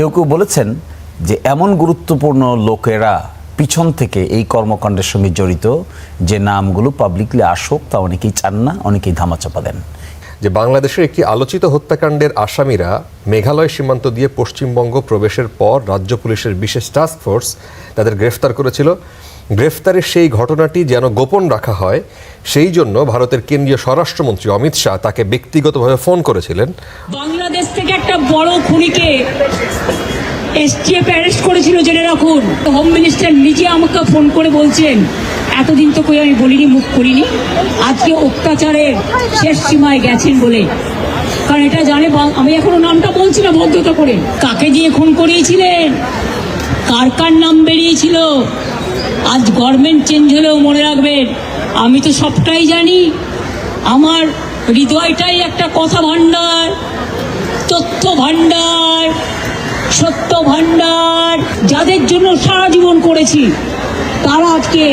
কেউ কেউ বলেছেন যে এমন গুরুত্বপূর্ণ লোকেরা পিছন থেকে এই কর্মকাণ্ডের সঙ্গে জড়িত যে নামগুলো পাবলিকলি আসুক তা অনেকেই চান না, অনেকেই ধামাচাপা দেন। যে বাংলাদেশের একটি আলোচিত হত্যাকাণ্ডের আসামিরা মেঘালয় সীমান্ত দিয়ে পশ্চিমবঙ্গ প্রবেশের পর রাজ্য পুলিশের বিশেষ টাস্ক ফোর্স তাদের গ্রেফতার করেছিল। গ্রেফতারের সেই ঘটনাটি যেন গোপন রাখা হয় সেই জন্য ভারতের কেন্দ্রীয় স্বরাষ্ট্রমন্ত্রী অমিত শাহ তাকে ব্যক্তিগতভাবে ফোন করেছিলেন। বাংলাদেশ থেকে একটা বড় খুনিকে এসটিএফ অ্যারেস্ট করেছিল জেনে রাখুন। হোম মিনিস্টার নিজে আমাকে ফোন করে বলছেন এতদিন তো কই আমি বলিনি, মুখ করিনি, আজকে অত্যাচারের শেষ সীমায় গেছেন বলে। কারণ এটা জানে, আমি এখনো নামটা বলছি না ভদ্রতা করে, কাকে দিয়ে খুন করিয়েছিলেন, কার কার নাম বেরিয়েছিল। আজ গভর্নমেন্ট চেঞ্জ হলেও মনে রাখবেন আমি তো সবটাই জানি। আমার হৃদয়টাই একটা কথা ভাণ্ডার, তথ্য ভাণ্ডার, সত্য ভাণ্ডার। যাদের জন্য সারা জীবন করেছি তারা আজকে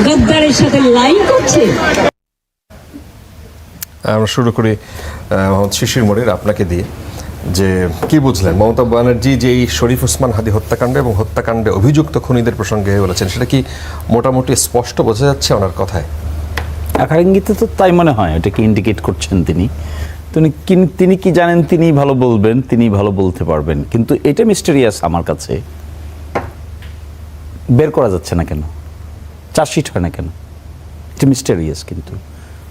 গদ্দারের সাথে লাইন করছে। আমরা শুরু করি মোহাম্মদ শিশির মনির আপনাকে দিয়ে, যে কি বুঝলেন মমতা ব্যানার্জি যে এই শরীফ ওসমান হাদি হত্যাকাণ্ড এবং হত্যাকাণ্ডে অভিযুক্ত খুনিদের প্রসঙ্গে বলেছেন, সেটা কি মোটামুটি স্পষ্ট বোঝা যাচ্ছে ওনার কথায়? আকার ইঙ্গিতে তো তাই মনে হয়, এটাকে ইন্ডিকেট করছেন তিনি। তিনি কি জানেন তিনি ভালো বলবেন, তিনি ভালো বলতে পারবেন, কিন্তু এটা মিস্টেরিয়াস আমার কাছে। বের করা যাচ্ছে না কেন, চার্জশিট হয় না কেন, এটা মিস্টেরিয়াস। কিন্তু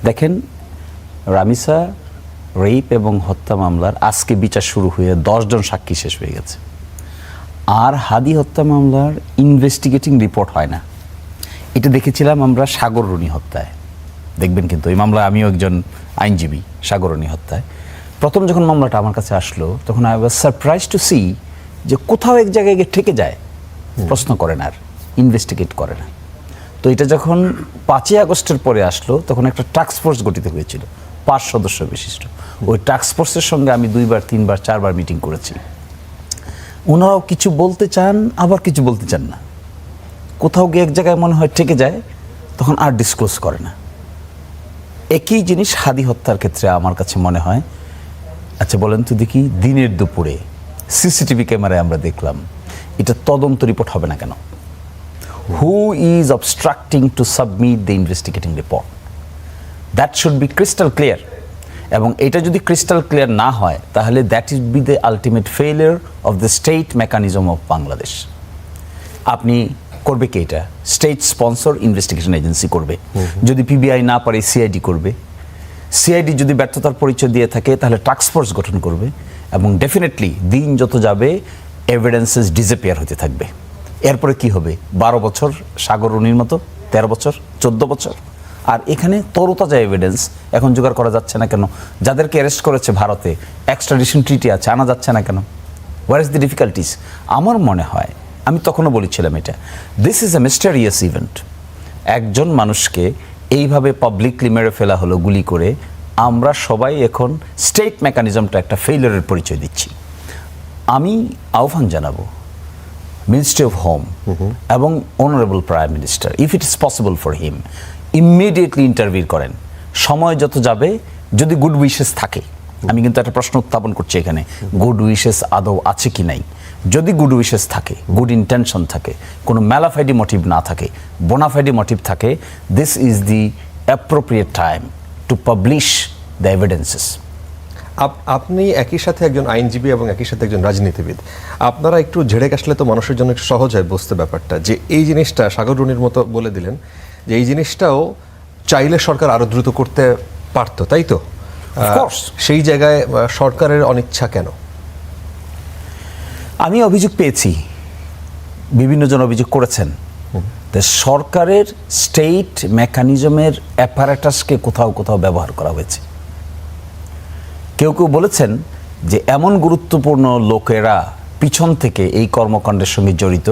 দেখেন, রামিসা রেপ এবং হত্যা মামলার আজকে বিচার শুরু হয়ে 10 জন সাক্ষী শেষ হয়ে গেছে, আর হাদি হত্যা মামলার ইনভেস্টিগেটিং রিপোর্ট হয় না। এটা দেখেছিলাম আমরা সাগররুনি হত্যায়, দেখবেন কিন্তু এই মামলায় আমিও একজন আইনজীবী। সাগররুনি হত্যায় প্রথম যখন মামলাটা আমার কাছে আসলো তখন I was surprise to see যে কোথাও এক জায়গায় গিয়ে ঠেকে যায়, প্রশ্ন করে না আর ইনভেস্টিগেট করে না। তো এটা যখন 5ই আগস্টের পরে আসলো তখন একটা টাস্ক ফোর্স গঠিত হয়েছিল 5 সদস্য বিশিষ্ট। ওই টাস্ক ফোর্সের সঙ্গে আমি 2বার 3বার 4বার মিটিং করেছি। ওনারাও কিছু বলতে চান, আবার কিছু বলতে চান না। কোথাও গিয়ে এক জায়গায় মনে হয় ঠেকে যায়, তখন আর ডিসক্লোজ করে না। একই জিনিস হাদি হত্যার ক্ষেত্রে আমার কাছে মনে হয়। আচ্ছা বলেন তো দেখি, দিনের দুপুরে সিসিটিভি ক্যামেরায় আমরা দেখলাম, এটা তদন্ত রিপোর্ট হবে না কেন? Who is obstructing to submit the investigating report? That should be crystal clear. এবং এটা যদি ক্রিস্টাল ক্লিয়ার না হয় তাহলে that is B the ultimate failure of the state mechanism of Bangladesh. আপনি করবে কি? এটা স্টেট স্পন্সর ইনভেস্টিগেশন এজেন্সি করবে। যদি পিবিআই না পারে সিআইডি করবে। সিআইডি যদি ব্যর্থতার পরিচয় দিয়ে থাকে তাহলে টাস্ক ফোর্স গঠন করবে। এবং ডেফিনেটলি দিন যত যাবে এভিডেন্সেস ডিসঅ্যাপিয়ার হতে থাকবে। এরপরে কি হবে? 12 বছর সাগররুনির মতো, 13 বছর, 14 বছর। আর এখানে তরতাজা এভিডেন্স এখন জোগাড় করা যাচ্ছে না কেন? যাদেরকে অ্যারেস্ট করেছে ভারতে, এক্সট্রাডিশন ট্রিটি আছে, আনা যাচ্ছে না কেন? Where is the difficulties? আমার মনে হয়, আমি তখনও বলেছিলাম এটা, this is A mysterious event. একজন মানুষকে এইভাবে পাবলিকলি মেরে ফেলা হলো গুলি করে। আমরা সবাই এখন স্টেট মেকানিজমটা একটা ফেইলিয়ারের পরিচয় দিচ্ছি। আমি আহ্বান জানাবো মিনিস্ট্রি অফ হোম এবং honourable prime minister, if it is possible for him, immediately interview করেন। সময় যত যাবে, যদি গুড উইশেস থাকে, আমি কিন্তু একটা প্রশ্ন উত্থাপন করছি এখানে, গুড উইশেস আদৌ আছে কি নাই? যদি গুড উইশেস থাকে, গুড ইন্টেনশন থাকে, কোনো ম্যালাফাইডি মোটিভ না থাকে, বোনাফাইডি মোটিভ থাকে, this is the appropriate time to publish the evidences. আপনি একই সাথে একজন আইনজীবী এবং একই সাথে একজন রাজনীতিবিদ, আপনারা একটু ঝেড়ে কাশলে তো মানুষের জন্য একটু সহজ হয় বুঝতে ব্যাপারটা, যে এই জিনিসটা সাগররুনির মতো বলে দিলেন যে এই জিনিসটাও চাইলে সরকার আরো দ্রুত করতে পারতো, তাই তো? সেই জায়গায় সরকারের অনিচ্ছা কেন? আমি অভিযোগ পেয়েছি, বিভিন্ন জন অভিযোগ করেছেন, সরকারের স্টেট মেকানিজমের অ্যাপারেটাসকে কোথাও কোথাও ব্যবহার করা হয়েছে। কেউ কেউ বলেছেন যে এমন গুরুত্বপূর্ণ লোকেরা পিছন থেকে এই কর্মকাণ্ডের সঙ্গে জড়িত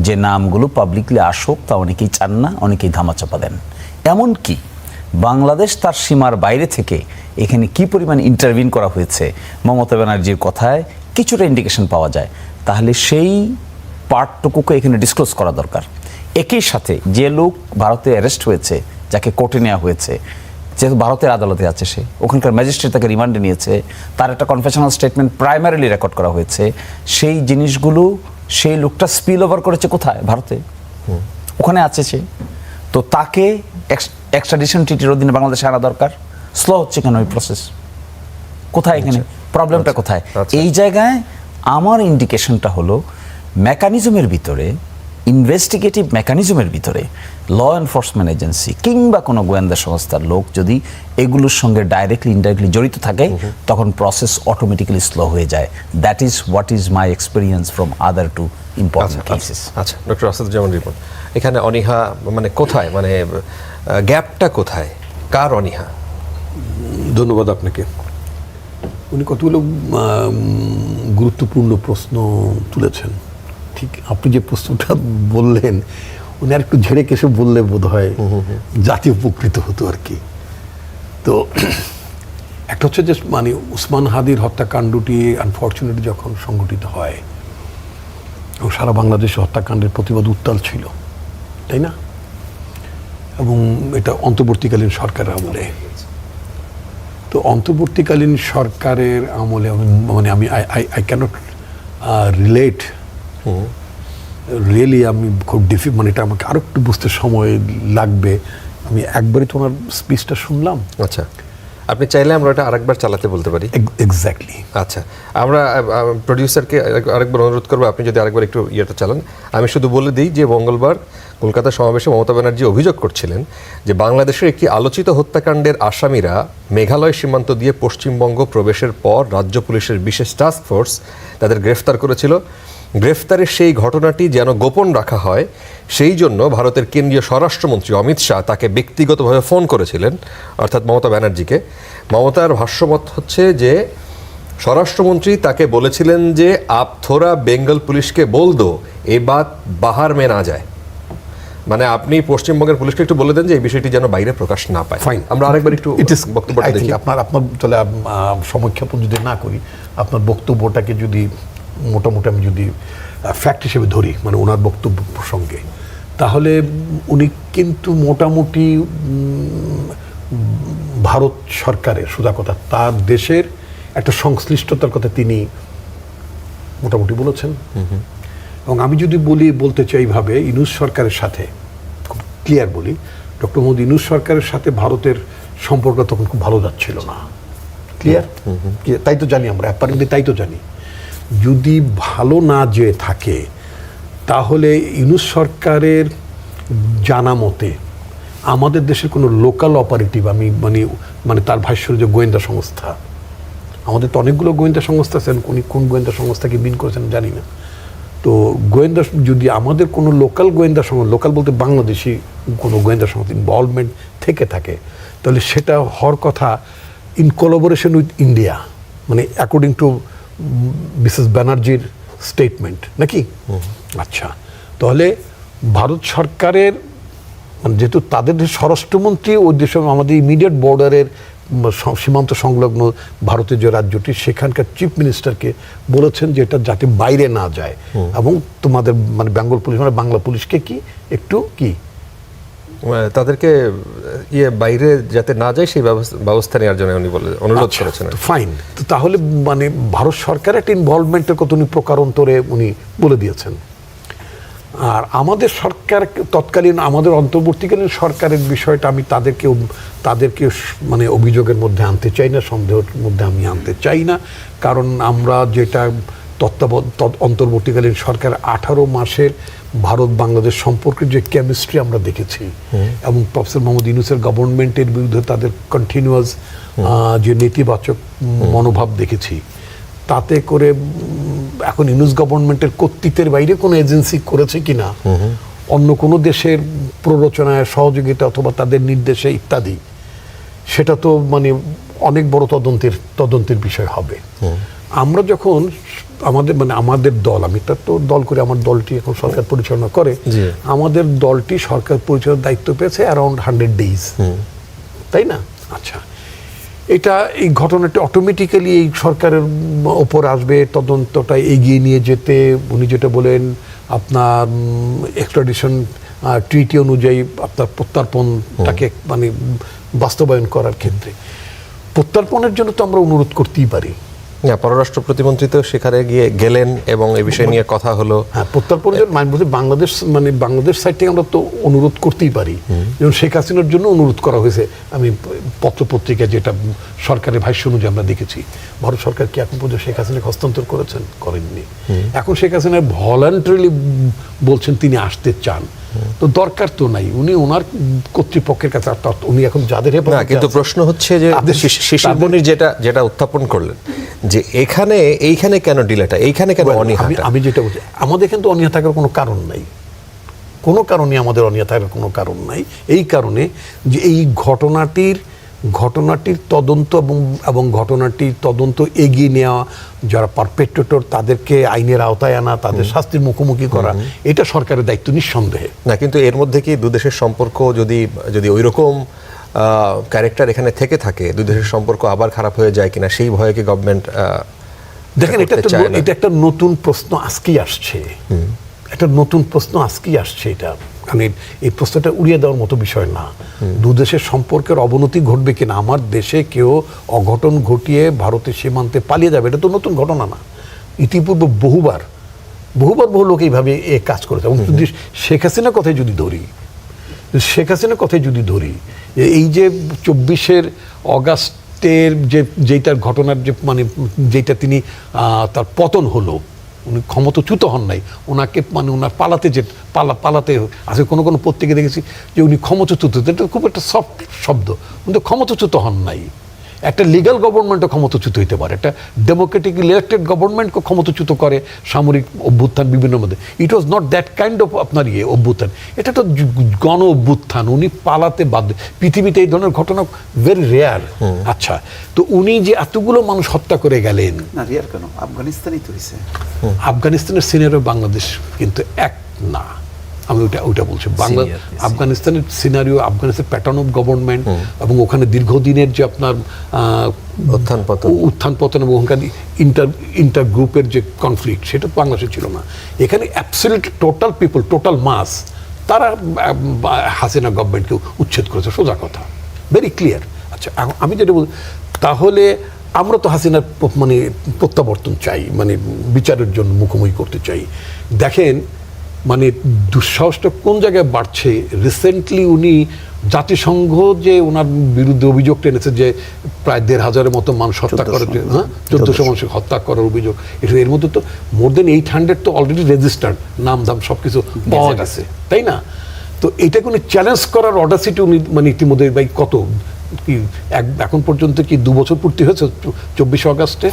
যে নামগুলো পাবলিকলি আসুক তা অনেকেই চান না, অনেকেই ধামাচাপা দেন। এমনকি বাংলাদেশ তার সীমার বাইরে থেকে এখানে কি পরিমাণ ইন্টারভিন করা হয়েছে মমতা ব্যানার্জির কথায় কিছুটা ইন্ডিকেশন পাওয়া যায়। তাহলে সেই পার্টটুকুকে এখানে ডিসক্লোজ করা দরকার। একই সাথে যে লোক ভারতে অ্যারেস্ট হয়েছে, যাকে কোর্টে নেওয়া হয়েছে, যেহেতু ভারতের আদালতে আছে সে, ওখানকার ম্যাজিস্ট্রেট তাকে রিমান্ডে নিয়েছে, তার একটা কনফেশনাল স্টেটমেন্ট প্রাইমারিলি রেকর্ড করা হয়েছে, সেই জিনিসগুলো সেই লোকটা স্পিল ওভার করেছে কোথায়? ভারতে, ওখানে আছে সে। তো তাকে এক্সট্রাডিশন ট্রিটির অধীনে বাংলাদেশে আনা দরকার। স্লো হচ্ছে কেন এই প্রসেস? কোথায় এখানে প্রবলেমটা কোথায়? এই জায়গায় আমার ইন্ডিকেশনটা হলো মেকানিজমের ভিতরে, ইনভেস্টিগেটিভ মেকানিজমের ভিতরে ল এনফোর্সমেন্ট এজেন্সি কিংবা কোনো গোয়েন্দা সংস্থার লোক যদি এগুলোর সঙ্গে ডাইরেক্টলি ইনডাইরেক্টলি জড়িত থাকে, তখন প্রসেস অটোমেটিক্যালি স্লো হয়ে যায়। That is what is my experience from other two important cases. আচ্ছা, ডক্টর আসাদুজ্জামান রিপন, এখানে অনীহা মানে কোথায়, মানে গ্যাপটা কোথায়, কার অনীহা? ধন্যবাদ আপনাকে। উনি কতগুলো গুরুত্বপূর্ণ প্রশ্ন তুলেছেন। ঠিক আপনি যে প্রশ্নটা বললেন, উনি আর একটু ঝেড়ে কেসে বললে বোধ হয় জাতি উপকৃত হতো আর কি। তো একটা হচ্ছে যে মানে উসমান হাদির হত্যাকাণ্ডটি আনফর্চুনেটলি যখন সংঘটিত হয় এবং সারা বাংলাদেশে হত্যাকাণ্ডের প্রতিবাদ উত্তাল ছিল, তাই না? এবং এটা অন্তর্বর্তীকালীন সরকারের আমলে। তো অন্তর্বর্তীকালীন সরকারের আমলে মানে আমি আই ক্যানট রিলেট রিয়েলি, আমি খুব মানে এটা আমাকে আরো একটু বুঝতে সময় লাগবে। আমি একবারই তোমার স্পিচটা শুনলাম। আচ্ছা, আপনি চাইলে আমরা এটা আরেকবার চালাতে বলতে পারি। এক্স্যাক্টলি। আচ্ছা, আমরা প্রডিউসারকে আরেকবার অনুরোধ করবো, আপনি যদি আরেকবার একটু ইয়েটা চালান। আমি শুধু বলে দিই যে মঙ্গলবার কলকাতা সমাবেশে মমতা ব্যানার্জি অভিযোগ করছিলেন যে বাংলাদেশের একটি আলোচিত হত্যাকাণ্ডের আসামিরা মেঘালয় সীমান্ত দিয়ে পশ্চিমবঙ্গ প্রবেশের পর রাজ্য পুলিশের বিশেষ টাস্ক ফোর্স তাদের গ্রেফতার করেছিল। গ্রেফতারের সেই ঘটনাটি যেন গোপন রাখা হয়, সেই জন্য ভারতের কেন্দ্রীয় স্বরাষ্ট্রমন্ত্রী অমিত শাহ তাকে ব্যক্তিগতভাবে ফোন করেছিলেন, অর্থাৎ মমতা ব্যানার্জিকে। মমতার ভাষ্যমত হচ্ছে যে স্বরাষ্ট্রমন্ত্রী তাকে বলেছিলেন যে আপ থোড়া বেঙ্গল পুলিশকে বল দো এ বাত বাহার মে না যায়। মানে আপনি পশ্চিমবঙ্গের পুলিশকে একটু বলে দেন যে এই বিষয়টি যেন বাইরে প্রকাশ না পায়। ফাইন, আমরা আরেকবার একটু বক্তব্যটা দেখি। আপনার তাহলে সমীক্ষাপন যদি না করি, আপনার বক্তব্যটাকে যদি মোটামুটি আমি যদি ফ্যাক্ট হিসেবে ধরি, মানে ওনার বক্তব্য প্রসঙ্গে, তাহলে উনি কিন্তু মোটামুটি ভারত সরকারের, সোজা কথা তার দেশের একটা সংশ্লিষ্টতার কথা তিনি মোটামুটি বলেছেন। এবং আমি যদি বলতে চাই এইভাবে, ইউনূস সরকারের সাথে খুব ক্লিয়ার বলি, ডক্টর মোহাম্মদ ইউনূস সরকারের সাথে ভারতের সম্পর্ক তখন খুব ভালো যাচ্ছিল না। ক্লিয়ার? তাই তো জানি আমরা, অ্যাপারেন্টলি তাই তো জানি। যদি ভালো না যেয়ে থাকে, তাহলে ইউনূস সরকারের জানা মতে আমাদের দেশের কোনো লোকাল অপারেটিভ, আমি মানে তার ভাষ্যের যে গোয়েন্দা সংস্থা, আমাদের তো অনেকগুলো গোয়েন্দা সংস্থা আছেন, উনি কোন গোয়েন্দা সংস্থাকে বিন করেছেন জানি না। তো গোয়েন্দা যদি আমাদের কোনো লোকাল গোয়েন্দা সংস্থা, লোকাল বলতে বাংলাদেশি কোনো গোয়েন্দা সংস্থা ইনভলভমেন্ট থেকে থাকে, তাহলে সেটা হওয়ার কথা ইন কোলাবোরেশন উইথ ইন্ডিয়া, মানে অ্যাকর্ডিং টু মিসেস ব্যানার্জির স্টেটমেন্ট নাকি? আচ্ছা, তাহলে ভারত সরকারের মানে যেহেতু তাদের স্বরাষ্ট্রমন্ত্রী ওই দেশে আমাদের ইমিডিয়েট বর্ডারের সীমান্ত সংলগ্ন ভারতের যে রাজ্যটি, সেখানকার চিফ মিনিস্টারকে বলেছেন যে এটা যাতে বাইরে না যায়, এবং তোমাদের মানে বেঙ্গল পুলিশ মানে বাংলা পুলিশকে কি একটু কি তাদেরকে বাইরে যাতে না যায় সেই ব্যবস্থা নেওয়ার জন্য উনি অনুরোধ করেছেন। ফাইন, তো তাহলে মানে ভারত সরকার একটা ইনভলভমেন্টের কত উনি প্রকারান্তরে উনি বলে দিয়েছেন। আর আমাদের সরকার তৎকালীন আমাদের অন্তর্বর্তীকালীন সরকারের বিষয়টা আমি তাদেরকে মানে অভিযোগের মধ্যে আনতে চাই না, সন্দেহের মধ্যে আমি আনতে চাই না। কারণ আমরা যেটা অন্তর্বর্তীকালীন সরকার 18 মাসের ভারত বাংলাদেশ সম্পর্কের যে কেমিস্ট্রি আমরা দেখেছি, এবং প্রফেসর মোহাম্মদ ইউনূসের গভর্নমেন্টের বিরুদ্ধে তাদের কন্টিনিউয়াস যে নেতিবাচক মনোভাব দেখেছি, তাতে করে এখন ইউনূস গভর্নমেন্টের কর্তৃত্বের বাইরে কোনো এজেন্সি করেছে কিনা, অন্য কোনো দেশের প্ররোচনায় সহযোগিতা অথবা তাদের নির্দেশে ইত্যাদি, সেটা তো মানে অনেক বড় তদন্তের বিষয় হবে। আমরা যখন আমাদের দল, আমি তার তো দল করে, আমার দলটি এখন সরকার পরিচালনা করে, আমাদের দলটি সরকার পরিচালনার দায়িত্ব পেয়েছে অ্যারাউন্ড 100 days, তাই না? আচ্ছা, এই ঘটনাটি অটোমেটিক্যালি এই সরকারের ওপর আসবে, তদন্তটা এগিয়ে নিয়ে যেতে। উনি যেটা বলেন আপনার এক্সট্রাডিশন ট্রিটি অনুযায়ী আপনার প্রত্যর্পণটাকে মানে বাস্তবায়ন করার ক্ষেত্রে প্রত্যর্পণের জন্য তো আমরা অনুরোধ করতেই পারি। না, পররাষ্ট্র প্রতিমন্ত্রী তো সেখানে গেলেন এবং এই বিষয় নিয়ে কথা হলো। হ্যাঁ, প্রত্যর্পণের জন্য বাংলাদেশ বাংলাদেশ সাইড থেকে আমরা তো অনুরোধ করতেই পারি। যেমন শেখ হাসিনার জন্য অনুরোধ করা হয়েছে, আমি পত্রপত্রিকায় যেটা সরকারের ভাষ্য অনুযায়ী আমরা দেখেছি। ভারত সরকার কি এখন পর্যন্ত শেখ হাসিনাকে হস্তান্তর করেছেন? করেননি। এখন শেখ হাসিনা ভলান্টারিলি বলছেন তিনি আসতে চান, তো দরকার তো নাই, উনি ওনার কর্তৃপক্ষের কাছে, অর্থাৎ উনি এখন যাদের না, কিন্তু প্রশ্ন হচ্ছে যে শিশির মনির যেটা উত্থাপন করলেন যে এইখানে কেন ডিলেটা, এইখানে কেন অনীহাটা? আমি যেটা বলছি, আমাদের কিন্তু অনীহা থাকার কোনো কারণ নাই, কোনো কারণে আমাদের অনীহা থাকার কোনো কারণ নাই। এই কারণে যে এই ঘটনাটির তদন্ত এবং ঘটনাটির তদন্ত এগিয়ে নেওয়া, যারা পারপেট্রেটর তাদেরকে আইনের আওতায় আনা, তাদের শাস্তির মুখোমুখি করা, এটা সরকারের দায়িত্ব নিঃসন্দেহে। না, কিন্তু এর মধ্যে কি দুদেশের সম্পর্ক যদি ওই রকম ক্যারেক্টার এখানে থেকে থাকে, দুই দেশের সম্পর্ক আবার খারাপ হয়ে যায় কিনা, সেই ভয়ে কি গভর্নমেন্ট দেখেন, এটা একটা নতুন প্রশ্ন আজকেই আসছে, একটা নতুন প্রশ্ন আজকেই আসছে। এটা মানে এই প্রশ্নটা উড়িয়ে দেওয়ার মতো বিষয় না। দু দেশের সম্পর্কের অবনতি ঘটবে কিনা, আমার দেশে কেউ অঘটন ঘটিয়ে ভারতের সীমান্তে পালিয়ে যাবে, এটা তো নতুন ঘটনা না। ইতিপূর্বে বহুবার বহু লোক এইভাবে কাজ করেছে। এবং যদি শেখ হাসিনার কথাই যদি ধরি, এই যে 24 অগাস্টের যেটার ঘটনার যে মানে যেটা তিনি তার পতন হলো, উনি ক্ষমতাচ্যুত হন নাই, ওনাকে মানে ওনার পালাতে আছে। কোনো পত্রিকা দেখেছি যে উনি ক্ষমতাচ্যুত, এটা খুব একটা সফট শব্দ, কিন্তু ক্ষমতাচ্যুত হন নাই। একটা লিগ্যাল গভর্নমেন্টও ক্ষমতাচ্যুত হইতে পারে, একটা ডেমোক্রেটিক ইলেক্টেড গভর্নমেন্টকে ক্ষমতাচ্যুত করে সামরিক অভ্যুত্থান বিভিন্ন মধ্যে। It was not that kind of আপনার অভ্যুত্থান, এটা তো গণ অভ্যুত্থান। উনি পালাতে বাধ্য, পৃথিবীতে এই ধরনের ঘটনা ভেরি রেয়ার। আচ্ছা, তো উনি যে এতগুলো মানুষ হত্যা করে গেলেন, না রিয়ার কেন, আফগানিস্তানই তো হয়েছে। আফগানিস্তানের সিনারিও বাংলাদেশ কিন্তু এক না, আমি ওইটা বলছি। আফগানিস্তানের সিনারিও, আফগানিস্তানের প্যাটার্ন অফ গভর্নমেন্ট এবং ওখানে দীর্ঘদিনের যে আপনার উত্থান পতন এবং ওখানকার ইন্টার গ্রুপের যে কনফ্লিক্ট, সেটা বাংলাদেশে ছিল না। এখানে absolute total people, total mass, তারা হাসিনা গভর্নমেন্টকে উচ্ছেদ করেছে, সোজা কথা, ভেরি ক্লিয়ার। আচ্ছা, আমি যেটা বল, তাহলে আমরা তো হাসিনার মানে প্রত্যাবর্তন চাই, মানে বিচারের জন্য মুখোমুখি করতে চাই। দেখেন মানে দুঃসাহসটা কোন জায়গায় বাড়ছে। রিসেন্টলি উনি জাতিসংঘ যে ওনার বিরুদ্ধে অভিযোগ টেনেছে যে প্রায় 1,500-এর মতো মানুষ হত্যা করার, 1400 মানুষ হত্যা করার অভিযোগ, এর মধ্যে তো মোর দেন 800 তো অলরেডি রেজিস্টার্ড, নাম দাম সব কিছু পাওয়া গেছে, তাই না? তো এটা কোনো চ্যালেঞ্জ করার অডাসিটি উনি মানে ইতিমধ্যে ভাই কত কি এখন পর্যন্ত কি 2 বছর পূর্তি হয়েছে 24 অগাস্টে?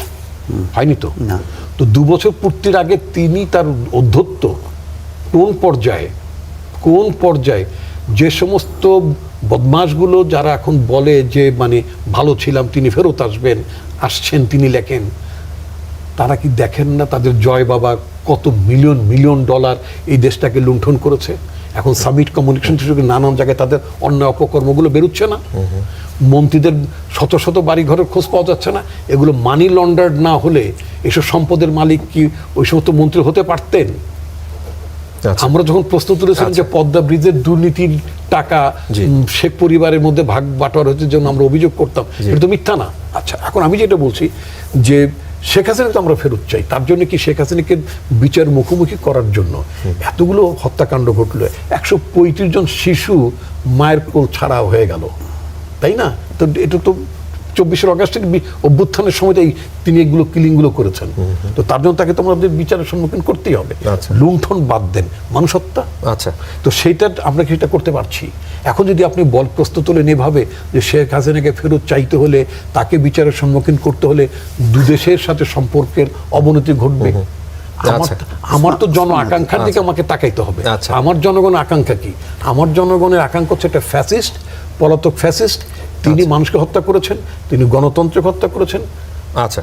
হয়নি তো। না, তো 2 বছর পূর্তির আগে তিনি তার অধ্যত্ত কোন পর্যায়ে যে সমস্ত বদমাশগুলো যারা এখন বলে যে মানে ভালো ছিলাম, তিনি ফেরত আসছেন, তিনি লেখেন, তারা কি দেখেন না তাদের জয় বাবা কত মিলিয়ন ডলার এই দেশটাকে লুণ্ঠন করেছে? এখন সামিট কমিউনিকেশন থেকে নানান জায়গায় তাদের অন্যায় অপকর্মগুলো বেরোচ্ছে না? মন্ত্রীদের শত বাড়িঘরের খোঁজ পাওয়া যাচ্ছে না? এগুলো মানি লন্ডার্ড না হলে এসব সম্পদের মালিক কি ওই সমস্ত মন্ত্রী হতে পারতেন? আমরা যখন প্রশ্ন তুলেছিলাম যে পদ্মা ব্রিজের দুর্নীতির টাকা শেখ পরিবারের মধ্যে ভাগ বাটোয়ারা হচ্ছে, যেমন আমরা অভিযোগ করতাম, এটা তো মিথ্যা না। আচ্ছা, এখন আমি যেটা বলছি যে শেখ হাসিনা তো আমরা ফেরত চাই, তার জন্য কি শেখ হাসিনাকে বিচার মুখোমুখি করার জন্য এতগুলো হত্যাকাণ্ড ঘটলো, 135 জন শিশু মায়ের কোল ছাড়া হয়ে গেল, তাই না? তো এটা তো 24 অগাস্টের অভ্যুত্থানের সময় তিনি এগুলো কিলিংগুলো করেছেন, তো তার জন্য তাকে তো আমাদের বিচারের সম্মুখীন করতেই হবে। লুণ্ঠন বাদ দেন, মানুষ হত্যা। আচ্ছা, তো সেইটা আমরা সেটা করতে পারছি। এখন যদি আপনি বল প্রশ্ন তোলেন এভাবে যে শেখ হাসিনাকে ফেরত চাইতে হলে, তাকে বিচারের সম্মুখীন করতে হলে দু দেশের সাথে সম্পর্কের অবনতি ঘটবে, আমার তো জন আকাঙ্ক্ষার দিকে আমাকে তাকাইতে হবে। আমার জনগণের আকাঙ্ক্ষা কি? আমার জনগণের আকাঙ্ক্ষা হচ্ছে একটা ফ্যাসিস্ট, পলাতক ফ্যাসিস্ট, তিনি মানুষকে হত্যা করেছেন, তিনি গণতন্ত্রকে হত্যা করেছেন। আচ্ছা,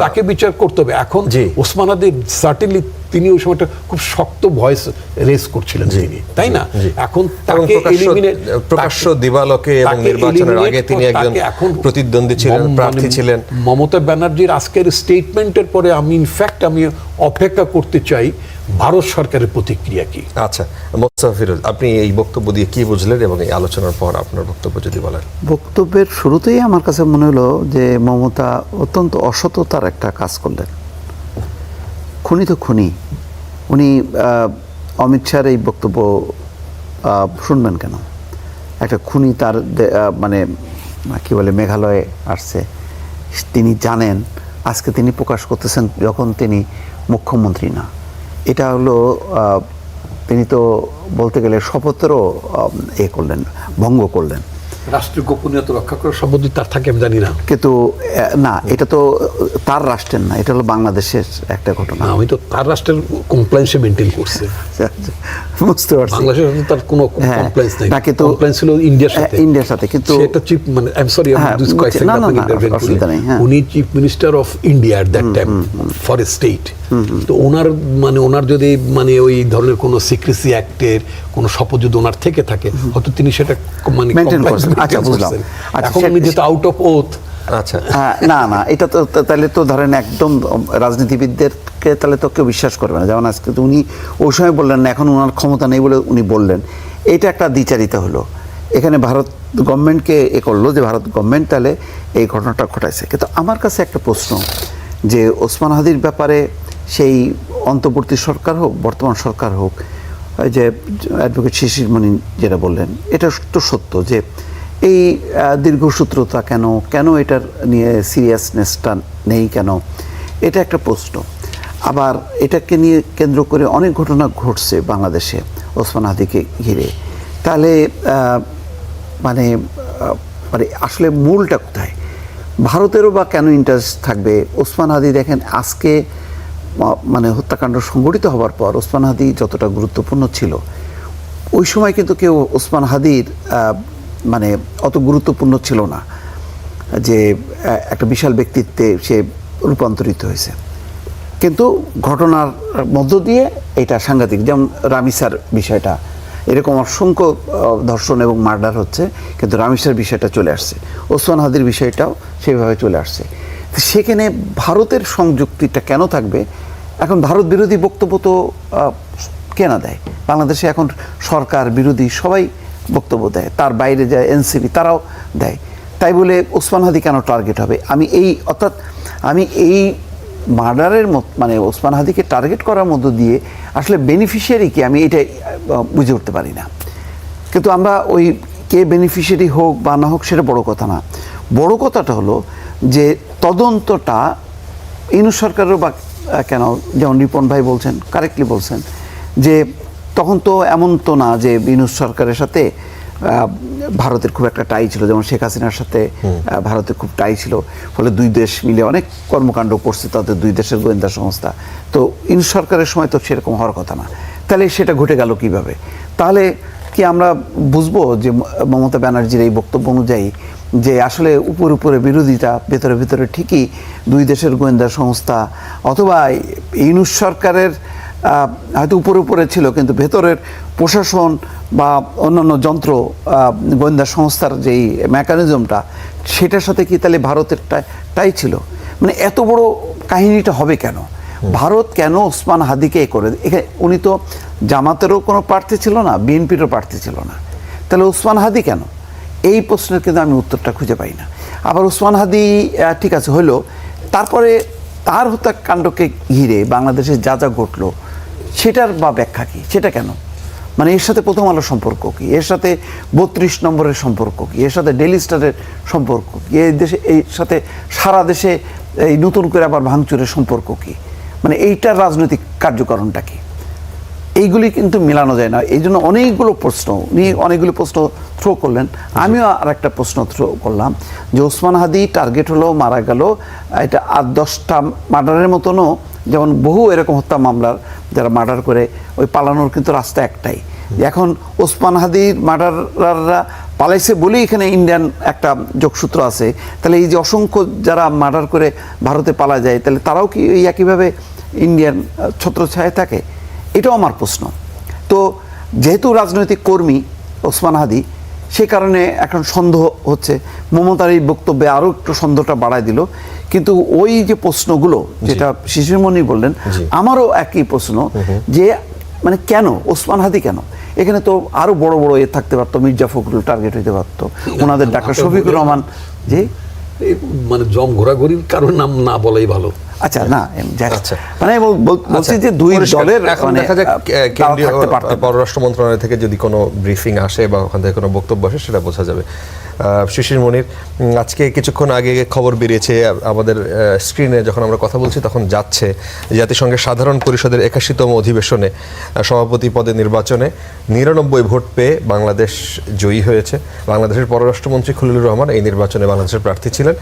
তাকে বিচার করতে হবে। এখন ওসমান হাদি সার্টেনলি তিনি ওই সময়টা খুব শক্ত ভয়েস রেজ করছিলেন তিনি, তাই না? এখন এবং তাকে প্রকাশ্য দিবালোকে এবং নির্বাচনের আগে তিনি একজন প্রতিদ্বন্দ্বী ছিলেন, প্রার্থী ছিলেন। মমতা ব্যানার্জির আজকের স্টেটমেন্টের পরে আমি ইনফ্যাক্ট আমি অপেক্ষা করতে চাই ভারত সরকারের প্রতিক্রিয়া কি। আচ্ছা, মোস্তফা ফিরোজ, আপনি এই বক্তব্য দিয়ে কি বুঝলেন এবং এই আলোচনার পর আপনার বক্তব্য যদি বলেন। বক্তব্যের শুরুতেই আমার কাছে মনে হলো যে মমতা অত্যন্ত অসততার একটা কাজ করলেন। খুনি তো খুনি, উনি অমিত শাহর এই বক্তব্য শুনবেন কেন? একটা খুনি তার মানে কি বলে মেঘালয়ে আসছে, তিনি জানেন, আজকে তিনি প্রকাশ করতেছেন যখন তিনি মুখ্যমন্ত্রী না। এটা হলো তিনি তো বলতে গেলে শপথেরও করলেন, ভঙ্গ করলেন। রাষ্ট্রীয় গোপনীয়তা রক্ষা করার শপথ তার থাকে আমি জানি না, কিন্তু না, এটা তো তার রাষ্ট্রের না, এটা হলো বাংলাদেশের একটা ঘটনা। আমি তো তার রাষ্ট্রের কমপ্লায়েন্সে মেনটেন করছে, বুঝতে পারছি। বাংলাদেশের তার কোনো কমপ্লায়েন্স নেই, না, কিন্তু কমপ্লায়েন্স ছিল ইন্ডিয়ার সাথে। কিন্তু সেটা চিফ মানে আই এম সরি উনি chief minister of India at that time for a state. তো ওনার যদি মানে ওই ধরনের কোনো সিক্রেসি অ্যাক্টের কোনো শপথ যদি ওনার থেকে থাকে, হয়তো তিনি সেটা মানে আচ্ছা, বুঝলাম। এখন উনি যেহেতু আউট অফ ওথ। আচ্ছা, না, এটা তো তাহলে তো ধরেন একদম রাজনীতিবিদদেরকে তাহলে তো কেউ বিশ্বাস করবে না। যেমন আজকে তো উনি ওই সময় বললেন না, এখন ওনার ক্ষমতা নেই বলে উনি বললেন, এইটা একটা দ্বিচারিতা হলো। এখানে ভারত গভর্নমেন্টকে করলো যে ভারত গভর্নমেন্ট তাহলে এই ঘটনাটা ঘটাইছে। কিন্তু আমার কাছে একটা প্রশ্ন, যে ওসমান হাদির ব্যাপারে সেই অন্তর্বর্তী সরকার হোক, বর্তমান সরকার হোক, যে অ্যাডভোকেট শিশির মনি যেটা বললেন, এটা তো সত্য যে এই দীর্ঘসূত্রতা কেন এটার নিয়ে সিরিয়াসনেসটা নেই কেন, এটা একটা প্রশ্ন। আবার এটাকে নিয়ে কেন্দ্র করে অনেক ঘটনা ঘটছে বাংলাদেশে ওসমান হাদিকে ঘিরে। তাহলে মানে আসলে মূলটা কোথায়? ভারতেরও বা কেন ইন্টারেস্ট থাকবে? ওসমান হাদি দেখেন, আজকে মানে হত্যাকাণ্ড সংঘটিত হওয়ার পর ওসমান হাদি যতটা গুরুত্বপূর্ণ ছিল, ওই সময় কিন্তু কেউ ওসমান হাদির মানে অত গুরুত্বপূর্ণ ছিল না, যে একটা বিশাল ব্যক্তিত্বে সে রূপান্তরিত হয়েছে। কিন্তু ঘটনার মধ্য দিয়ে এটা সাংঘাতিক, যেমন রামিসার বিষয়টা, এরকম অসংখ্য ধর্ষণ এবং মার্ডার হচ্ছে, কিন্তু রামিসার বিষয়টা চলে আসছে, ওসমান হাদির বিষয়টাও সেইভাবে চলে আসছে। সেখানে ভারতের সংযুক্তিটা কেন থাকবে? এখন ভারত বিরোধী বক্তব্য তো কেন দেয়? বাংলাদেশে এখন সরকার বিরোধী সবাই বক্তব্য দেয়, তার বাইরে যায় এনসিপি, তারাও দেয়। তাই বলে ওসমান হাদি কেন টার্গেট হবে? আমি এই মার্ডারের মানে ওসমান হাদিকে টার্গেট করার মধ্য দিয়ে আসলে বেনিফিশিয়ারি কি, আমি এটাই বুঝে উঠতে পারি না। কিন্তু আমরা ওই কে বেনিফিশিয়ারি হোক বা না হোক সেটা বড় কথা না। বড় কথাটা হলো যে তদন্তটা ইউনূস সরকারের বা কেন, যেমন রিপন ভাই বলছেন, কারেক্টলি বলছেন যে তখন তো এমন তো না যে ইউনূস সরকারের সাথে ভারতের খুব একটা টাই ছিল, যেমন শেখ হাসিনার সাথে ভারতের খুব টাই ছিল, ফলে দুই দেশ মিলে অনেক কর্মকাণ্ড করছে তাদের দুই দেশের গোয়েন্দা সংস্থা। তো ইউনূস সরকারের সময় তো সেরকম হওয়ার কথা না। তাহলে সেটা ঘটে গেল কিভাবে? তাহলে কি আমরা বুঝবো যে মমতা ব্যানার্জির এই বক্তব্য অনুযায়ী যে আসলে উপরে বিরোধিতা, ভেতরে ঠিকই দুই দেশের গোয়েন্দা সংস্থা অথবা ইউনূস সরকারের হয়তো উপরে ছিল, কিন্তু ভেতরের প্রশাসন বা অন্যান্য যন্ত্র গোয়েন্দা সংস্থার যেই মেকানিজমটা, সেটার সাথে কি তাহলে ভারতের টাই ছিল? মানে এত বড় কাহিনীটা হবে কেন? ভারত কেন ওসমান হাদিকে করে? এখানে উনি তো জামাতেরও কোনো প্রার্থী ছিল না, বিএনপিরও প্রার্থী ছিল না, তাহলে ওসমান হাদি কেন? এই প্রশ্নের কিন্তু আমি উত্তরটা খুঁজে পাই না। আবার ওসমান হাদি ঠিক আছে হলো, তারপরে তার হত্যাকাণ্ডকে ঘিরে বাংলাদেশে যা ঘটলো সেটার বা ব্যাখ্যা কি? সেটা কেন? মানে এর সাথে প্রথম আলোর সম্পর্ক কি? এর সাথে 32 নম্বরের সম্পর্ক কি? এর সাথে ডেইলি স্টারের সম্পর্ক কি? এই দেশে এই সাথে সারা দেশে এই নতুন করে আবার ভাঙচুরের সম্পর্ক কি? মানে এইটার রাজনৈতিক কার্যকরণটা কি? এইগুলি কিন্তু মেলানো যায় না। এই জন্য অনেকগুলো প্রশ্ন থ্রো করলেন। আমিও আর একটা প্রশ্ন থ্রো করলাম যে ওসমান হাদি টার্গেট হলো, মারা গেল, এটা 8-10টা মার্ডারের মতনও, যেমন বহু এরকম হত্যা মামলার যারা মার্ডার করে ওই পালানোর কিন্তু রাস্তা একটাই। এখন ওসমান হাদির মার্ডাররা পালাইছে বলেই এখানে ইন্ডিয়ান একটা যোগসূত্র আছে। তাহলে এই যে অসংখ্য যারা মার্ডার করে ভারতে পালা যায়, তাহলে তারাও কি এই একইভাবে ইন্ডিয়ান ছত্রছায়ায় থাকে? এটাও আমার প্রশ্ন। তো যেহেতু রাজনৈতিক কর্মী ওসমান হাদি, সে কারণে এখন সন্দেহ হচ্ছে। মমতার এই বক্তব্যে আরও একটু সন্দেহটা বাড়ায় দিল। কিন্তু ওই যে প্রশ্নগুলো যেটা শিশিরমণি বললেন, আমারও একই প্রশ্ন যে মানে কেন ওসমান হাদি, কেন এখানে তো আরো বড় বড় থাকতে পারতো, মির্জা ফখরুল টার্গেট হইতে পারতো, ওনাদের ডাক্তার শফিকুর রহমান। যে মানে জম ঘোরাঘুরির কারণ নাম না বলাই ভালো। আচ্ছা, না আচ্ছা। মানে বলছি যে দুই দলের এখন মানে দেখা যাক কেন্দ্রীয় থাকতে পারতো। পররাষ্ট্র মন্ত্রণালয় থেকে যদি কোনো ব্রিফিং আসে বা ওখান থেকে কোনো বক্তব্য আসে, সেটা বোঝা যাবে। শিশির মনির, আজকে কিছুক্ষণ আগে খবর বেরিয়েছে আমাদের স্ক্রিনে, যখন আমরা কথা বলছি তখন যাচ্ছে, জাতিসংঘের সাধারণ পরিষদের 81তম অধিবেশনে সভাপতি পদে নির্বাচনে 99 ভোট পেয়ে বাংলাদেশ জয়ী হয়েছে। বাংলাদেশের পররাষ্ট্রমন্ত্রী খলিলুর রহমান এই নির্বাচনে বাংলাদেশের প্রার্থী ছিলেন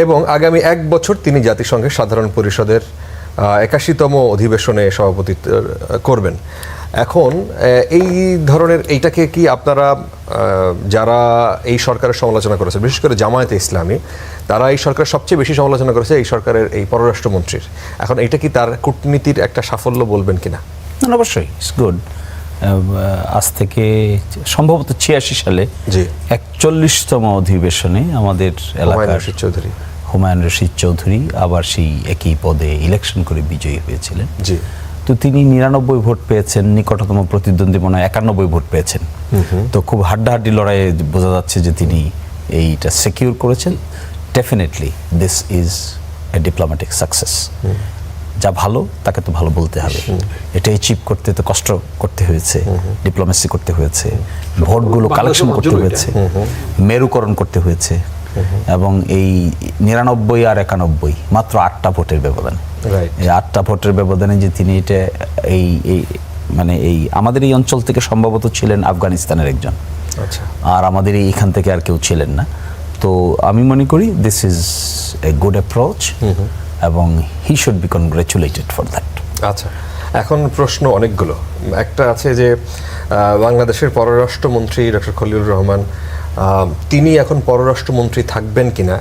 এবং আগামী 1 বছর তিনি জাতিসংঘের সাধারণ পরিষদের 81তম অধিবেশনে সভাপতিত্ব করবেন। এখন এই ধরনের এইটাকে কি আপনারা, যারা এই সরকারের সমালোচনা করেছে, বিশেষ করে জামায়াতে ইসলামী, তারা এই সরকারের সবচেয়ে বেশি সমালোচনা করেছে এই সরকারের এই পররাষ্ট্রমন্ত্রীর, এখন এইটা কি তার কূটনীতির একটা সাফল্য বলবেন কিনা? অবশ্যই ইটস গুড। আজ থেকে সম্ভবত 86 সালে 41তম অধিবেশনে আমাদের এলাকার চৌধুরী হুমায়ুন রশিদ চৌধুরী আবার সেই একই পদে ইলেকশন করে বিজয়ী হয়েছিলেন। জি। তো তিনি 99 ভোট পেয়েছেন, নিকটতম প্রতিদ্বন্দ্বী মনে হয় 91 ভোট পেয়েছেন। তো খুব হাড্ডাহাড্ডি লড়াইয়ে বোঝা যাচ্ছে যে তিনি এইটা সিকিউর করেছেন। Definitely this is A diplomatic success. যা ভালো তাকে তো ভালো বলতে হবে। এটা অ্যাচিভ করতে তো কষ্ট করতে হয়েছে, ডিপ্লোমেসি করতে হয়েছে, ভোটগুলো কালেকশন করতে হয়েছে, মেরুকরণ করতে হয়েছে, এবং এই 99 আর 91 মাত্র 8টা ভোটের ব্যবধান। এই 8টা ভোটের ব্যবধানে যে তিনি এটা এই মানে এই আমাদের এই অঞ্চল থেকে সম্ভবত ছিলেন আফগানিস্তানের একজন, আর আমাদের এইখান থেকে আর কেউ ছিলেন না। তো আমি মনে করি this is a good approach এবং he should be congratulated for that. আচ্ছা, এখন প্রশ্ন অনেকগুলো। একটা আছে যে বাংলাদেশের পররাষ্ট্রমন্ত্রী ডক্টর খলিলুর রহমান, তিনি এখন পররাষ্ট্রমন্ত্রী থাকবেন কিনা?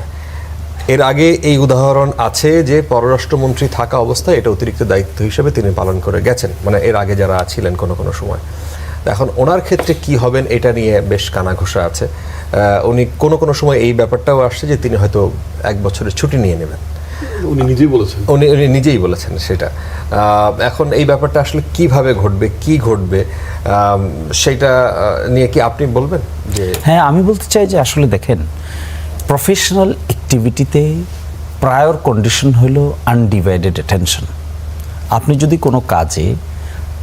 এর আগে এই উদাহরণ আছে যে পররাষ্ট্রমন্ত্রী থাকা অবস্থায় এটা অতিরিক্ত দায়িত্ব হিসেবে তিনি পালন করে গেছেন, মানে এর আগে যারা ছিলেন কোনো কোনো সময়। এখন ওনার ক্ষেত্রে কি হবেন এটা নিয়ে বেশ কানাঘুষা আছে। উনি কোনো কোনো সময় এই ব্যাপারটাও আসছে যে তিনি হয়তো 1 বছরের ছুটি নিয়ে নেবেন। উনি নিজেই বলেছেন, উনি নিজেই বলেছেন সেটা। এখন এই ব্যাপারটা আসলে কিভাবে ঘটবে, কি ঘটবে, সেটা নিয়ে কি আপনি বলবেন? যে হ্যাঁ, আমি বলতে চাই যে আসলে দেখেন, প্রফেশনাল অ্যাক্টিভিটিতে প্রায়র কন্ডিশন হলো আনডিভাইডেড অ্যাটেনশন। আপনি যদি কোনো কাজে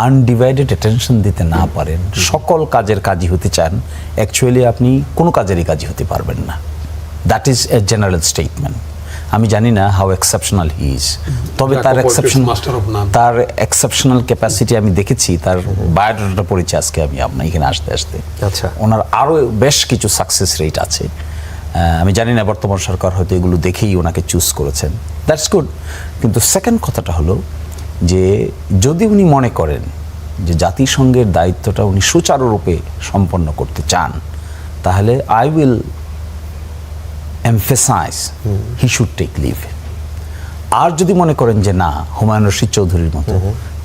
আনডিভাইডেড অ্যাটেনশন দিতে না পারেন, সকল কাজের কাজই হতে চান, অ্যাকচুয়ালি আপনি কোনো কাজেরই কাজই হতে পারবেন না। That is a general statement. আমি জানি না হাউ এক্সেপশনাল হি ইজ, তবে তার এক্সেপশনাল ক্যাপাসিটি আমি দেখেছি। তার বায়োডাটাটা পড়েছি আজকে আমি আপনার এখানে আসতে আসতে। আচ্ছা, ওনার আরও বেশ কিছু সাকসেস রেট আছে। আমি জানি না বর্তমান সরকার হয়তো এগুলো দেখেই ওনাকে চুজ করেছেন, দ্যাটস গুড। কিন্তু সেকেন্ড কথাটা হলো যে যদি উনি মনে করেন যে জাতিসংঘের দায়িত্বটা উনি সুচারুরূপে সম্পন্ন করতে চান, তাহলে I will emphasize he should take leave. আর যদি মনে করেন যে না, হুমায়ুন রশিদ চৌধুরীর মতো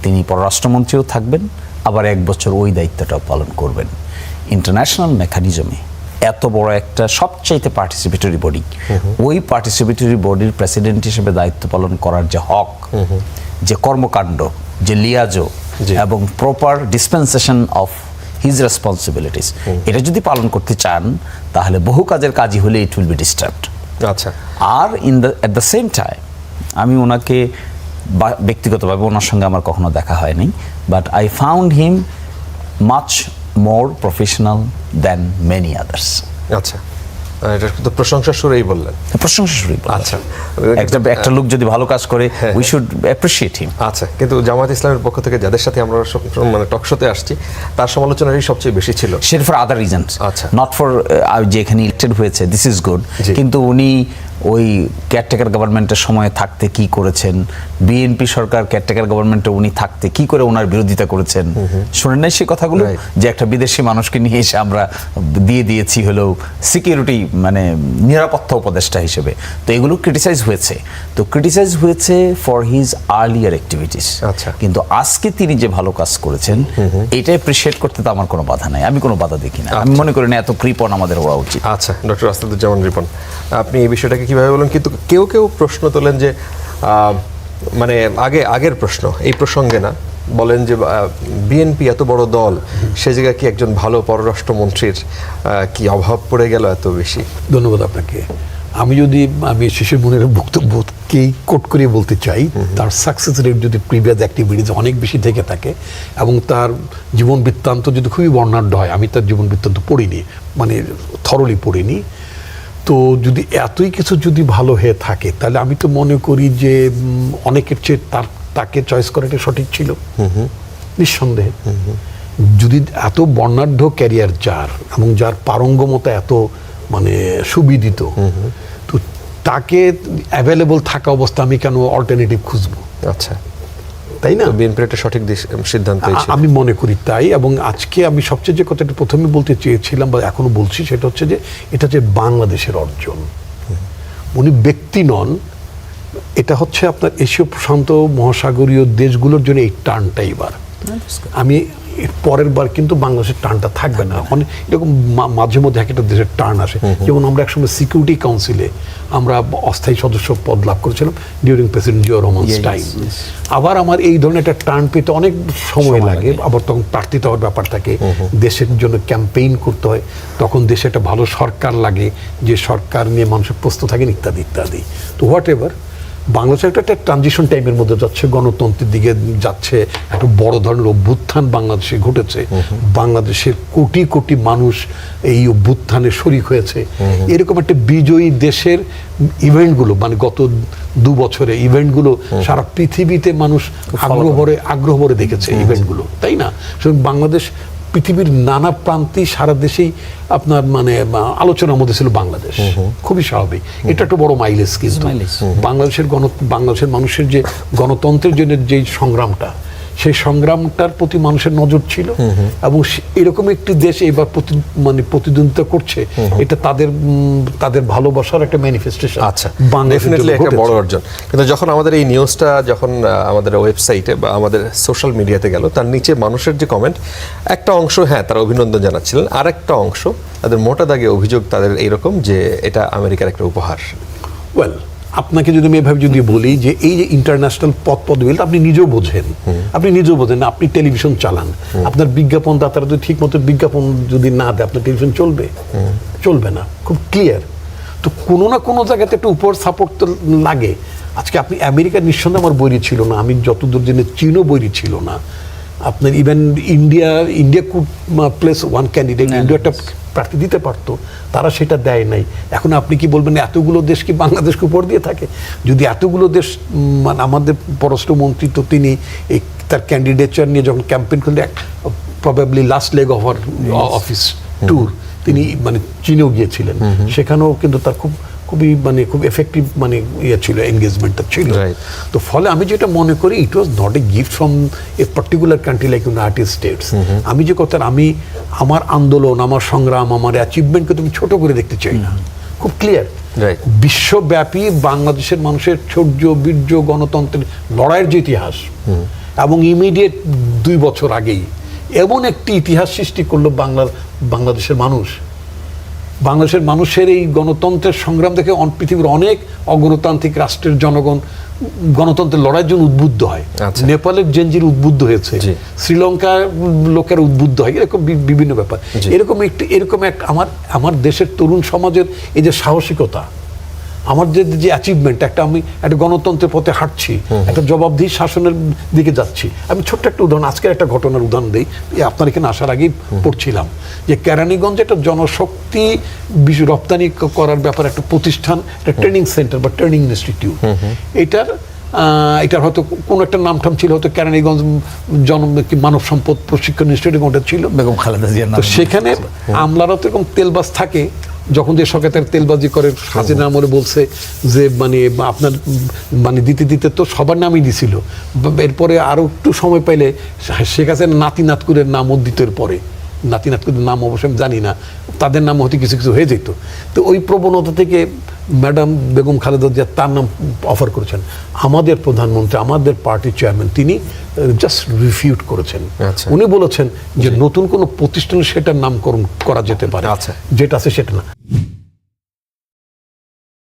তিনি পররাষ্ট্রমন্ত্রীও থাকবেন, আবার 1 বছর ওই দায়িত্বটাও পালন করবেন। ইন্টারন্যাশনাল মেকানিজমে এত বড় একটা সবচাইতে পার্টিসিপেটরি বডি, ওই পার্টিসিপেটরি বডির প্রেসিডেন্ট হিসেবে দায়িত্ব পালন করার যে হক, যে কর্মকাণ্ড, যে লিয়াজো এবং proper dispensation of his responsibilities, এটা যদি পালন করতে চান, তাহলে বহু কাজের কাজই হলে ইট উইল বি ডিস্টার্বড। আচ্ছা, আর এট দ্য সেম টাইম আমি ওনাকে ব্যক্তিগতভাবে, ওনার সঙ্গে আমার কখনো দেখা হয়নি, but I found him much more professional than many others. আচ্ছা, এটা তো প্রশংসা সুরেই বললেন। প্রশংসা সুরেই বললেন। আচ্ছা, একটা লোক যদি ভালো কাজ করে, উই শুড অ্যাপ্রিশিয়েট হিম। আচ্ছা, কিন্তু জামায়াত ইসলামের পক্ষ থেকে যাদের সাথে আমরা মানে টক শোতে আসছি, তার সমালোচনারই সবচেয়ে বেশি ছিল। সেটা ফর আদার রিজনস, আচ্ছা, নট ফর যে এখানে ইলেক্টেড হয়েছে, দিস ইজ গুড। কিন্তু উনি ওই কেয়ারটেকার গভর্নমেন্টের সময় থাকতে কি করেছেন, বিএনপি সরকার কেয়ারটেকার গভর্নমেন্টে উনি থাকতে কি করে ওনার বিরোধিতা করেছেন, শুনেন নাই সেই কথাগুলো? যে একটা বিদেশি মানুষকে নিয়ে এসে আমরা দিয়ে দিয়েছি হলো সিকিউরিটি মানে নিরাপত্তা উপদেষ্টা হিসেবে, তো এগুলো ক্রিটিসাইজ হয়েছে। তো ক্রিটিসাইজ হয়েছে ফর হিজ আর্লিয়ার অ্যাক্টিভিটিস। আচ্ছা। কিন্তু আজকে তিনি যে ভালো কাজ করেছেন এটা অ্যাপ্রিসিয়েট করতে তো আমার কোনো বাধা নাই, আমি কোনো বাধা দেখি না। আমি মনে করি না এত কৃপণ আমাদের হওয়া উচিত। আচ্ছা, ডক্টর আসাদুজ্জামান রিপন, আপনি এই বিষয়টাকে কিভাবে বলেন? কিন্তু কেউ কেউ প্রশ্ন তোলেন যে মানে আগের প্রশ্ন এই প্রসঙ্গে না, বলেন যে বিএনপি এত বড় দল, সে জায়গায় কি একজন ভালো পররাষ্ট্রমন্ত্রীর কি অভাব পড়ে গেল এত বেশি? ধন্যবাদ আপনাকে। আমি শিশির মনের বক্তব্যকেই কোট করে বলতে চাই, তার সাকসেস রেট যদি প্রিভিয়াস অ্যাক্টিভিটিস অনেক বেশি থেকে থাকে এবং তার জীবন বৃত্তান্ত যদি খুবই বর্ণাঢ্য হয়, আমি তার জীবন বৃত্তান্ত পড়িনি, মানে থরলি পড়িনি, তো যদি এতই কিছু যদি ভালো হয়ে থাকে তাহলে আমি তো মনে করি যে অনেকের চেয়ে তাকে চয়েস করাটা সঠিক ছিল নিঃসন্দেহে। যদি এত বর্ণাঢ্য ক্যারিয়ার যার এবং যার পারঙ্গমতা এত মানে সুবিদিত, তো তাকে অ্যাভেলেবল থাকা অবস্থা আমি কেন অল্টারনেটিভ খুঁজবো? আচ্ছা, তাই না? বিএনপির একটা সঠিক সিদ্ধান্ত। আমি মনে করি তাই। এবং আজকে আমি সবচেয়ে যে কথাটা প্রথমে বলতে চেয়েছিলাম বা এখনো বলছি, সেটা হচ্ছে যে এটা যে বাংলাদেশের অর্জন, উনি ব্যক্তি নন, এটা হচ্ছে আপনার এশীয় প্রশান্ত মহাসাগরীয় দেশগুলোর জন্য এই টার্নটা এবার। আমি এর পরের বার কিন্তু বাংলাদেশের টার্নটা থাকবে না। মানে এরকম মাঝে মধ্যে একটা দেশের টার্ন আসে, যেমন আমরা একসময় সিকিউরিটি কাউন্সিলে আমরা অস্থায়ী সদস্য পদ লাভ করেছিলাম ডিউরিং প্রেসিডেন্ট জিয়াউর রহমান's টাইম। আবার আমার এই ধরনের একটা টার্ন পেতে অনেক সময় লাগে, আবার তখন প্রার্থিত হওয়ার ব্যাপার থাকে, দেশের জন্য ক্যাম্পেইন করতে হয়, তখন দেশে একটা ভালো সরকার লাগে, যে সরকার নিয়ে মানুষের প্রস্তুত থাকেন ইত্যাদি ইত্যাদি। তো হোয়াট এভার, বাংলাদেশ একটা ট্রানজিশন টাইমের মধ্যে যাচ্ছে, গণতন্ত্রের দিকে যাচ্ছে, একটা বড় ধরনের অভ্যুত্থান বাংলাদেশে ঘটেছে, বাংলাদেশের কোটি কোটি মানুষ এই অভ্যুত্থানে শরিক হয়েছে। এরকম একটা বিজয়ী দেশের ইভেন্টগুলো, মানে গত 2 বছরে ইভেন্টগুলো সারা পৃথিবীতে মানুষ আগ্রহ ভরে দেখেছে ইভেন্টগুলো, তাই না? সুতরাং বাংলাদেশ পৃথিবীর নানা প্রান্তে সারা দেশেই আপনার মানে আলোচনার মধ্যে ছিল বাংলাদেশ, খুবই স্বাভাবিক। এটা একটা বড় মাইলেজ। কিন্তু বাংলাদেশের মানুষের যে গণতন্ত্রের জন্য যে সংগ্রামটা, সেই সংগ্রামটার প্রতি মানুষের নজর ছিল এবং এরকম একটি দেশ এবার প্রতিদ্বন্দ্বিতা করছে, এটা তাদের ভালোবাসার একটা ম্যানিফেস্টেশন। আচ্ছা, ডেফিনেটলি একটা বড় অর্জন। কিন্তু যখন আমাদের এই নিউজটা আমাদের ওয়েবসাইটে বা আমাদের সোশ্যাল মিডিয়াতে গেল, তার নিচে মানুষের যে কমেন্ট, একটা অংশ হ্যাঁ তারা অভিনন্দন জানাচ্ছিলেন, আর একটা অংশ তাদের মোটা দাগে অভিযোগ তাদের এইরকম যে এটা আমেরিকার একটা উপহার। ওয়েল, আপনাকে যদি আমি এভাবে যদি বলি যে এই যে ইন্টারন্যাশনাল পদবি, আপনি নিজেও বোঝেন, আপনি টেলিভিশন চালান, আপনার বিজ্ঞাপনদাতারা যদি ঠিক মতো বিজ্ঞাপন যদি না দেয়, আপনার টেলিভিশন চলবে না, খুব ক্লিয়ার। তো কোনো না কোনো জায়গাতে একটা উপর সাপোর্ট তো লাগে। আজকে আপনি আমেরিকার নিঃসন্দেহে আমার বৈরী ছিল না, আমি যতদূর জেনে চীনও বৈরী ছিল না। আপনার even India could place one candidate, India একটা প্রার্থী দিতে পারতো, তারা সেটা দেয় নাই। এখন আপনি কি বলবেন এতগুলো দেশ কি বাংলাদেশকে উপর দিয়ে থাকে? যদি এতগুলো দেশ, মানে আমাদের পররাষ্ট্রমন্ত্রী তো তিনি তার ক্যান্ডিডেচার নিয়ে যখন ক্যাম্পেইন করলেন, probably last leg of our office tour, তিনি মানে চীনেও গিয়েছিলেন, সেখানেও কিন্তু তার খুব এফেক্টিভ ছিল, এনগেজমেন্টটা ছিল। তো ফলে আমি যেটা মনে করি, it was not a gift from a particular country like United States. আমি যে কথা, আমার আন্দোলন, আমার সংগ্রাম, আমার অ্যাচিভমেন্টকে তুমি ছোট করে দেখতে চাই না, খুব ক্লিয়ার। বিশ্বব্যাপী বাংলাদেশের মানুষের শৌর্য, বীর্য, গণতন্ত্রের লড়াইয়ের যে ইতিহাস, এবং ইমিডিয়েট 2 বছর আগেই এমন একটি ইতিহাস সৃষ্টি করলো বাংলাদেশের মানুষের এই গণতন্ত্রের সংগ্রাম দেখে পৃথিবীর অনেক অগণতান্ত্রিক রাষ্ট্রের জনগণ গণতন্ত্রের লড়াইয়ের জন্য উদ্বুদ্ধ হয়। নেপালের জেনজির উদ্বুদ্ধ হয়েছে, শ্রীলঙ্কার লোকের উদ্বুদ্ধ হয়, এরকম বিভিন্ন ব্যাপার। এরকম এক আমার দেশের তরুণ সমাজের এই যে সাহসিকতা, আমার যে অ্যাচিভমেন্ট, আমি একটা গণতন্ত্রের পথে হাঁটছি, একটা জবাবদিহি শাসনের দিকে যাচ্ছি। আমি ছোট্ট একটা উদাহরণ, আজকের একটা ঘটনার উদাহরণ দিই। আপনার এখানে আসার আগেই পড়ছিলাম যে কেরানীগঞ্জে একটা জনশক্তি রপ্তানি করার ব্যাপারে একটা প্রতিষ্ঠান, একটা ট্রেনিং সেন্টার বা ট্রেনিং ইনস্টিটিউট, এটার হয়তো কোনো একটা নামটাম ছিল, হয়তো কেরানীগঞ্জ মানব সম্পদ প্রশিক্ষণ ইনস্টিটিউট ছিল, বেগম খালেদা জিয়ার নাম। তো সেখানে আমলারা তো এরকম তেলবাজ থাকে, যখন যে সরকার তেলবাজি করে হাসিনা আমলে বলছে যে মানে আপনার মানে দিতে দিতে তো সবার নামই দিছিল, এরপরে আরো একটু সময় পাইলে শেখ হাসিনা নাতি নাতকুরের নামও দিত, পরে নাতি নাতকুরের নাম অবশ্য আমি জানি না, তাদের নাম হয়তো কিছু কিছু হয়ে যেত। তো ওই প্রবণতা থেকে ম্যাডাম বেগম খালেদা জিয়া তার নাম অফার করেছেন। আমাদের প্রধানমন্ত্রী, আমাদের পার্টির চেয়ারম্যান, তিনি জাস্ট রিফিউট করেছেন। আচ্ছা। উনি বলেছেন যে নতুন কোনো প্রতিষ্ঠানে সেটার নামকরণ করা যেতে পারে, আচ্ছা। যেটা আছে সেটা না।